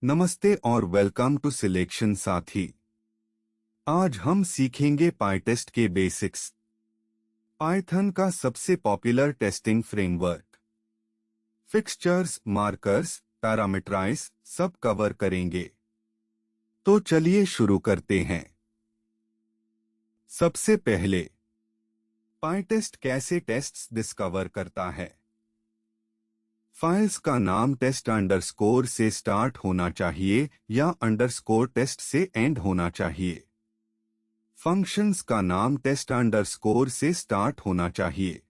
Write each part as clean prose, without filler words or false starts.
नमस्ते और welcome to selection साथी। आज हम सीखेंगे पाइटेस्ट के बेसिक्स। पाइथन का सबसे popular testing framework. Fixtures, markers, parametrize सब कवर करेंगे। तो चलिए शुरू करते हैं। सबसे पहले, पाइटेस्ट कैसे टेस्ट्स डिस्कवर करता है। फाइल्स का नाम टेस्ट अंडरस्कोर से स्टार्ट होना चाहिए या अंडरस्कोर टेस्ट से एंड होना चाहिए। फंक्शंस का नाम टेस्ट अंडरस्कोर से स्टार्ट होना चाहिए।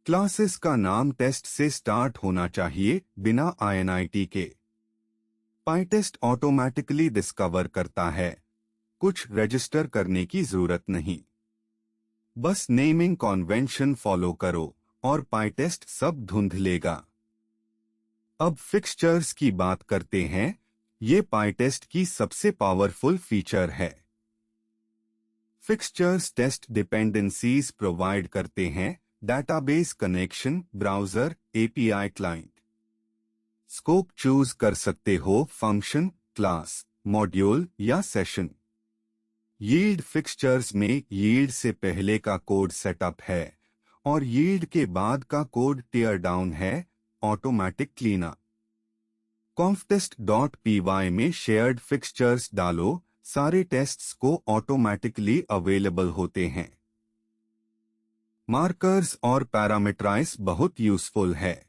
क्लासेस का नाम टेस्ट से स्टार्ट होना चाहिए बिना INIT के। पाइटेस्ट ऑटोमेटिकली डिस्कवर करता है, कुछ रजिस्टर करने की जरूरत नहीं। बस नेमिंग कॉन्वेंशन फॉलो करो और पाइटेस्ट सब ढूंढ लेगा। अब फिक्सचर्स की बात करते हैं। ये पाइटेस्ट की सबसे पावरफुल फीचर है। फिक्सचर्स टेस्ट डिपेंडेंसीज प्रोवाइड करते हैं, database connection, browser, API client. Scope choose कर सकते हो, फंक्शन, क्लास, मॉड्यूल या सेशन। यील्ड फिक्सचर्स में यील्ड से पहले का कोड सेटअप है और यील्ड के बाद का कोड टियर डाउन है, ऑटोमेटिक क्लीनअप। conftest.py में शेयर्ड फिक्सचर्स डालो, सारे टेस्ट्स को ऑटोमेटिकली अवेलेबल होते हैं। मार्कर्स और पैरामीटराइज बहुत यूजफुल है।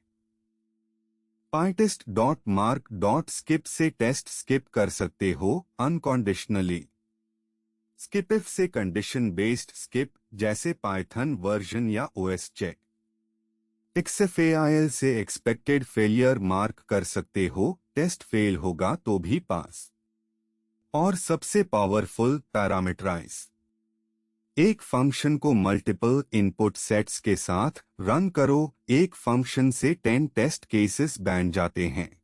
pytest.mark.skip से टेस्ट स्किप कर सकते हो अनकंडीशनली। skipif से कंडीशन बेस्ड स्किप, जैसे पाइथन वर्जन या OS चेक। xfail से एक्सपेक्टेड फेलियर मार्क कर सकते हो, टेस्ट फेल होगा तो भी पास। और सबसे पावरफुल, पैरामीटराइज। एक फंक्शन को मल्टीपल इनपुट सेट्स के साथ रन करो, एक फंक्शन से 10 टेस्ट केसेस बन जाते हैं।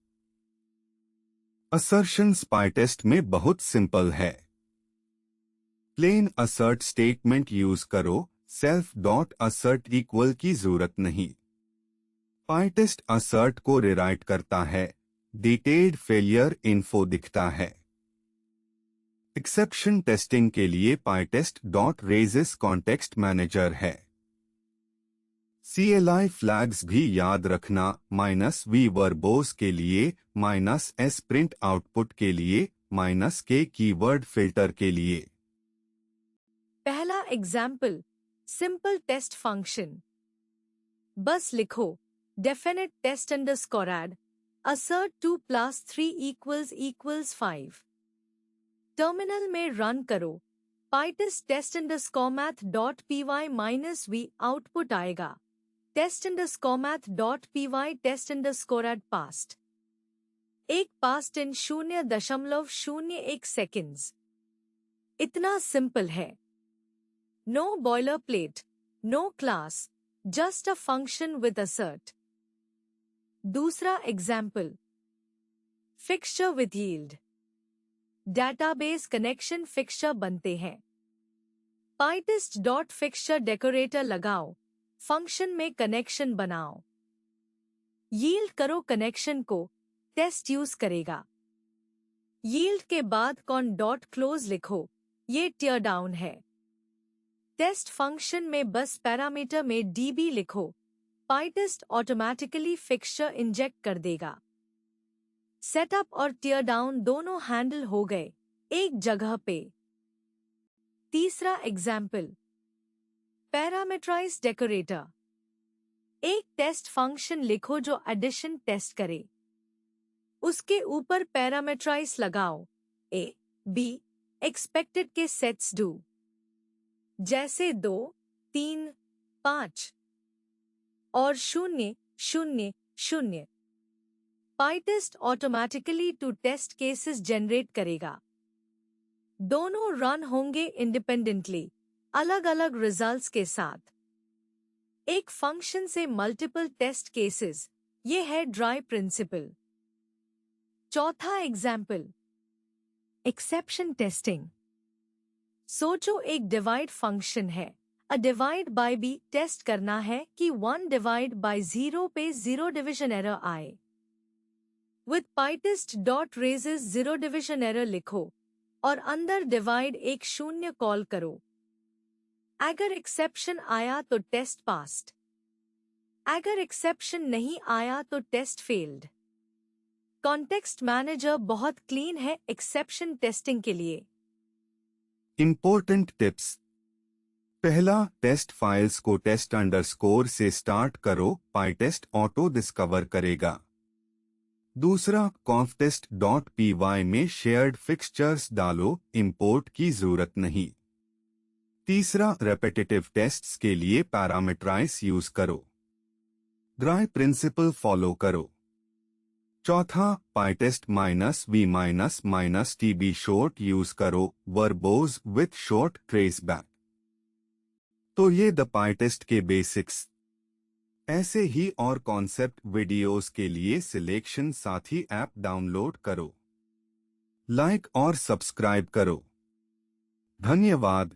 असर्शंस पाइटेस्ट में बहुत सिंपल है। प्लेन असर्ट स्टेटमेंट यूज करो, सेल्फ डॉट असर्ट इक्वल की जरूरत नहीं। पाइटेस्ट असर्ट को रिराइट करता है, डिटेल्ड फेलियर इन्फो दिखता है। एक्सेप्शन टेस्टिंग के लिए pytest.raises कॉन्टेक्स्ट मैनेजर है। CLI फ्लैग्स भी याद रखना, -v वर्बोस के लिए, -s प्रिंट आउटपुट के लिए, -k कीवर्ड फिल्टर के लिए। पहला एग्जाम्पल, सिंपल टेस्ट फंक्शन। बस लिखो definite test underscore add assert 2 + 3 = 5। Terminal में रन करो, pytest test underscore math.py -v output आएगा। test underscore math.py test underscore add passed। एक पास्ट इन 0.01 सेकेंड्स। इतना सिंपल है। No boilerplate, no class, just a function with assert। दूसरा example, fixture with yield. Database connection fixture बनते हैं। pytest.fixture decorator लगाओ, function में connection बनाओ। Yield करो कनेक्शन को, टेस्ट यूज करेगा। यील्ड के बाद con.close लिखो, ये टियर डाउन है। टेस्ट फंक्शन में बस पैरामीटर में db लिखो, pytest ऑटोमेटिकली फिक्सचर इंजेक्ट कर देगा। सेटअप और टियर डाउन दोनों हैंडल हो गए एक जगह पे। तीसरा एग्जाम्पल, पैरामीटराइज डेकोरेटर। एक टेस्ट फंक्शन लिखो जो एडिशन टेस्ट करे। उसके ऊपर पैरामीटराइज लगाओ, a, b एक्सपेक्टेड के सेट्स डू, जैसे 2, 3, 5 और 0, 0, 0। pytest automatically two test cases generate करेगा। दोनों रन होंगे इंडिपेंडेंटली, अलग अलग रिजल्ट्स के साथ। एक फंक्शन से मल्टीपल टेस्ट केसेस, ये है ड्राई प्रिंसिपल। चौथा एग्जाम्पल, एक्सेप्शन टेस्टिंग। सोचो एक डिवाइड फंक्शन है, a divide by b test करना है कि 1 डिवाइड बाय 0 पे 0 डिवीजन एरर आए। With pytest dot raises 0 division error लिखो और अंदर डिवाइड एक शून्य कॉल करो। अगर एक्सेप्शन आया तो टेस्ट पास्ड, अगर एक्सेप्शन नहीं आया तो टेस्ट फेल्ड। कॉन्टेक्स्ट मैनेजर बहुत क्लीन है एक्सेप्शन टेस्टिंग के लिए। Important tips. पहला, टेस्ट फाइल्स को टेस्ट अंडरस्कोर से स्टार्ट करो, पाइटेस्ट ऑटो डिस्कवर करेगा। दूसरा, conftest.py में शेयर्ड फिक्सचर्स डालो, इंपोर्ट की जरूरत नहीं। तीसरा, रेपिटेटिव टेस्ट्स के लिए पैरामीटराइज यूज करो, ड्राई प्रिंसिपल फॉलो करो। चौथा, पाइटेस्ट -v-TB शॉर्ट यूज करो, वर्बोज विथ शॉर्ट ट्रेसबैक। तो ये द पाइटेस्ट के बेसिक्स। ऐसे ही और कॉन्सेप्ट वीडियोस के लिए सिलेक्शन साथी ऐप डाउनलोड करो, लाइक और सब्सक्राइब करो। धन्यवाद।